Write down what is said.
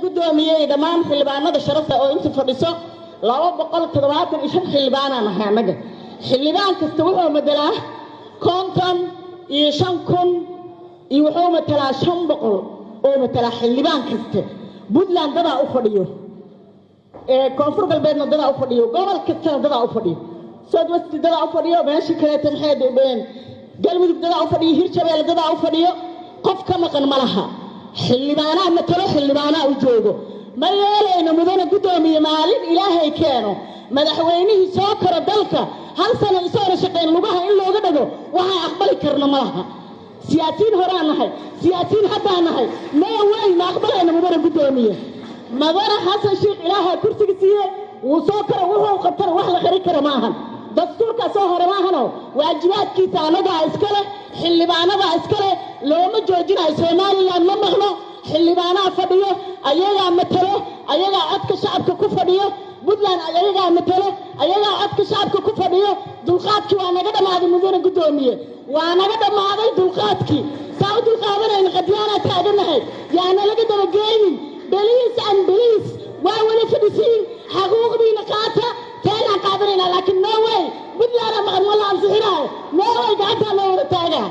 guddoomiyay dhammaan xildhibaanada sharafta oo inta fadhiso 275 xildhibaan aan ahay anaga xildhibaan kasta wuxuu matalaa 55,000 iyo wuxuu matalaa 500 oo matalaa xildhibaan kasta Puntland dada u fadhiyo koonfur galbeedna dada u fadhiyo gobol kasta dada u fadhiyo Southwest dada u fadhiyo meeshii kale tan xeedeen galmudug dada u fadhiyo hirshabelle dada u fadhiyo qof ka maqan malaha xildhibaanaha matalo xildhibaanaha u joogo ma yeelayno mudane guddoomiye maalin ilaahay keeno madaxweynihii soo karo dalka hal sano isoo shaqeyn lugaha in looga dhago waxa aqbali karna malaha siyaasiin horaan nahay siyaasiin haddaan nahay ma way ma aqbalayno mudane guddoomiye madana xasan sheekh ilaahay kursiga siiyay wuu soo karo wuxuu qabtay wax la xiri karo maahan dastuurka soo hore maahano waajibaadkiisa anaga iskale xildhibaanada iskale looma joojinayo Soomaaliland ma maqlo xildhibaanaha fadhiyo ayaga matalo ayaga codka shacabka ku fadhiyo Puntland ayaga matalo ayaga codka shacabka ku fadhiyo dulqaadkii waa naga dhamaaday mudane guddoomiye waa naga dhamaaday dulqaadkii saawdu qaadanayna qadiyana taaganahay yaana laga dabageeyay beliis waa wala fadhiisiin xaquuqdiina qaata تانا قادرين لكن no way بدنا أنا مغنى الله أمسحنا no way قاعدة لو رتاجا